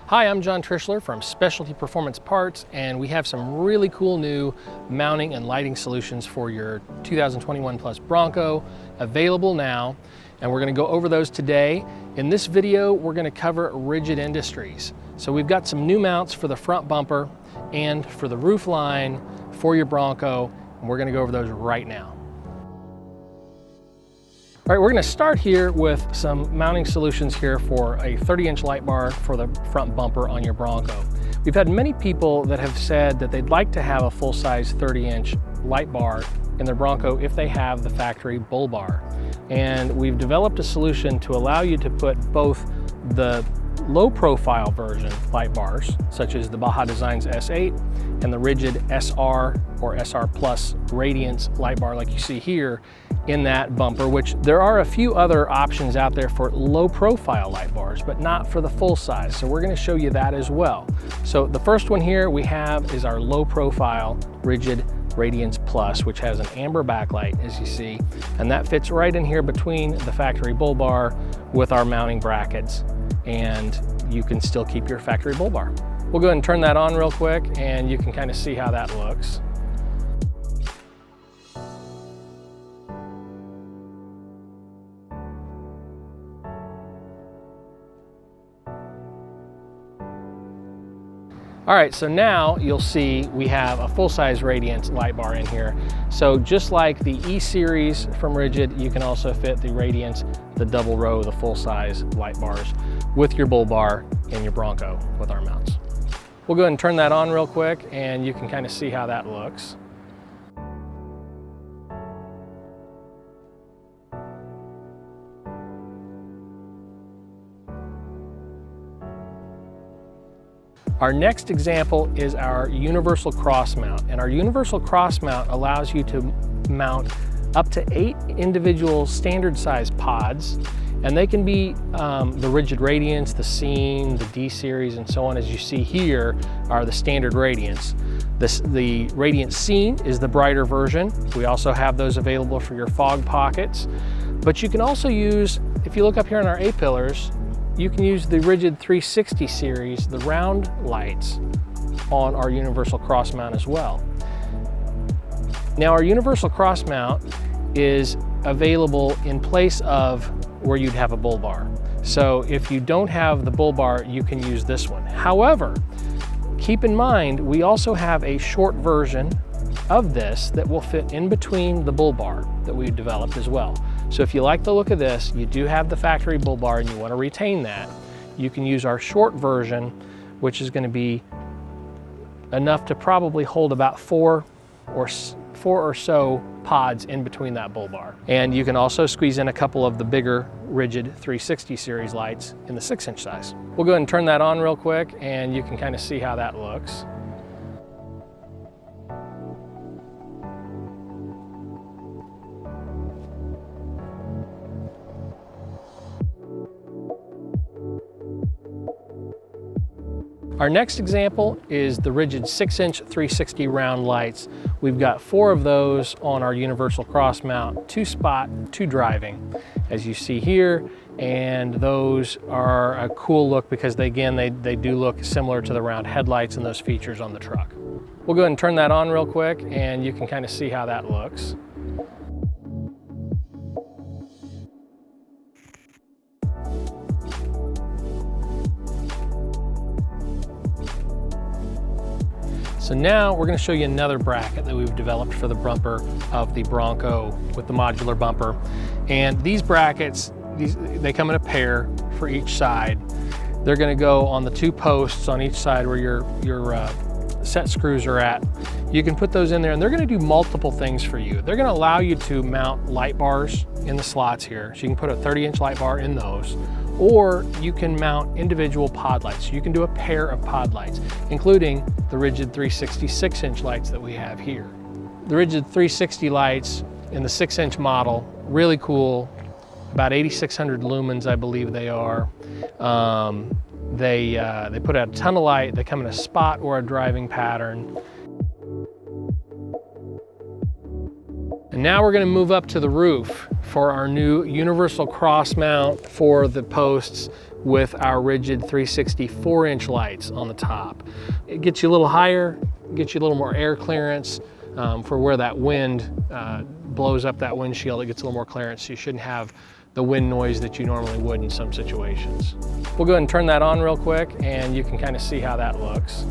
Hi, I'm John Trischler from Specialty Performance Parts, and we have some really cool new mounting and lighting solutions for your 2021 Plus Bronco available now, and we're going to go over those today. In this video, we're going to cover Rigid Industries. So we've got some new mounts for the front bumper and for the roof line for your Bronco, and we're going to go over those right now. All right, we're going to start here with some mounting solutions here for a 30-inch light bar for the front bumper on your Bronco. We've had many people that have said that they'd like to have a full-size 30-inch light bar in their Bronco if they have the factory bull bar. And we've developed a solution to allow you to put both the low-profile version light bars, such as the Baja Designs S8 and the Rigid SR or SR Plus Radiance light bar like you see here, in that bumper, which there are a few other options out there for low profile light bars, but not for the full size. So we're going to show you that as well. So the first one here we have is our low profile Rigid Radiance Plus, which has an amber backlight, as you see, and that fits right in here between the factory bull bar with our mounting brackets, and you can still keep your factory bull bar. We'll go ahead and turn that on real quick, and you can kind of see how that looks. All right, so now you'll see we have a full-size Radiance light bar in here. So just like the E-Series from Rigid, you can also fit the Radiance, the double row, the full-size light bars with your bull bar in your Bronco with our mounts. We'll go ahead and turn that on real quick, and you can kind of see how that looks. Our next example is our universal cross mount, and our universal cross mount allows you to mount up to 8 individual standard size pods, and they can be the Rigid Radiance, the Scene, the D-Series, and so on. As you see here are the standard Radiance. The Radiance Scene is the brighter version. We also have those available for your fog pockets, but you can also use, if you look up here on our A-pillars, you can use the Rigid 360 series, the round lights, on our universal cross mount as well. Now our universal cross mount is available in place of where you'd have a bull bar. So if you don't have the bull bar, you can use this one. However, keep in mind, we also have a short version of this that will fit in between the bull bar that we've developed as well. So if you like the look of this, you do have the factory bull bar and you want to retain that, you can use our short version, which is going to be enough to probably hold about four or so pods in between that bull bar. And you can also squeeze in a couple of the bigger Rigid 360 series lights in the 6-inch size. We'll go ahead and turn that on real quick, and you can kind of see how that looks. Our next example is the Rigid 6-inch 360 round lights. We've got 4 of those on our universal cross mount, 2 spot, 2 driving, as you see here. And those are a cool look because they do look similar to the round headlights and those features on the truck. We'll go ahead and turn that on real quick, and you can kind of see how that looks. So now we're going to show you another bracket that we've developed for the bumper of the Bronco with the modular bumper. And these brackets, they come in a pair for each side. They're going to go on the 2 posts on each side where your set screws are at. You can put those in there, and they're going to do multiple things for you. They're going to allow you to mount light bars in the slots here. So you can put a 30-inch light bar in those, or you can mount individual pod lights. You can do a pair of pod lights, including the Rigid 360 6-inch lights that we have here. The Rigid 360 lights in the 6-inch model, really cool, about 8,600 lumens, I believe they are. They put out a ton of light. They come in a spot or a driving pattern. And now we're going to move up to the roof for our new universal cross mount for the posts with our rigid 360 4-inch lights on the top. It gets you a little higher, gets you a little more air clearance for where that wind blows up that windshield. It gets a little more clearance, so you shouldn't have the wind noise that you normally would in some situations. We'll go ahead and turn that on real quick and you can kind of see how that looks.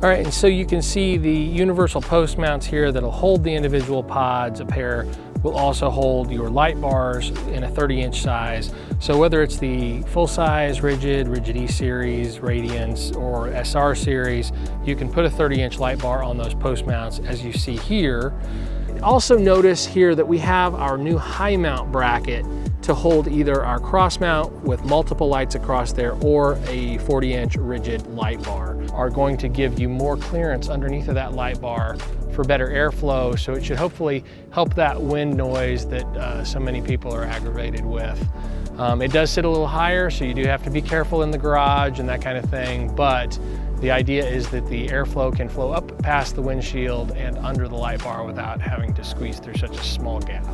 All right, and so you can see the universal post mounts here that'll hold the individual pods. A pair will also hold your light bars in a 30-inch size. So whether it's the full-size rigid E series, Radiance, or SR series, you can put a 30-inch light bar on those post mounts as you see here. Also notice here that we have our new high mount bracket to hold either our cross mount with multiple lights across there or a 40-inch rigid light bar are going to give you more clearance underneath of that light bar for better airflow. So it should hopefully help that wind noise that so many people are aggravated with. It does sit a little higher, so you do have to be careful in the garage and that kind of thing, but the idea is that the airflow can flow up past the windshield and under the light bar without having to squeeze through such a small gap.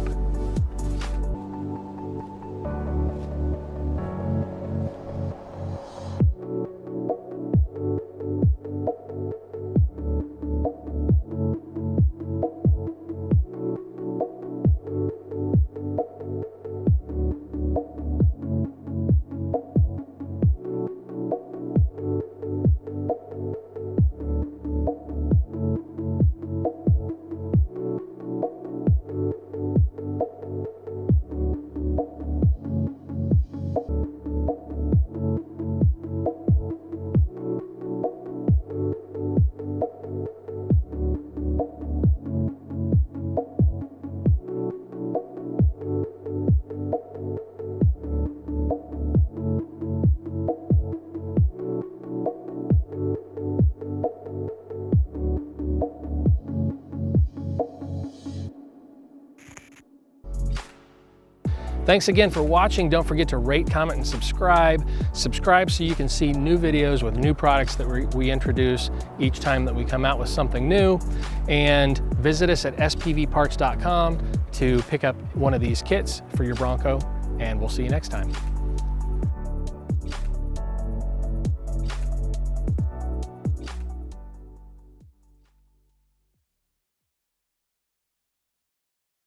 Thanks again for watching. Don't forget to rate, comment, and subscribe. Subscribe so you can see new videos with new products that we introduce each time that we come out with something new. And visit us at spvparts.com to pick up one of these kits for your Bronco, and we'll see you next time.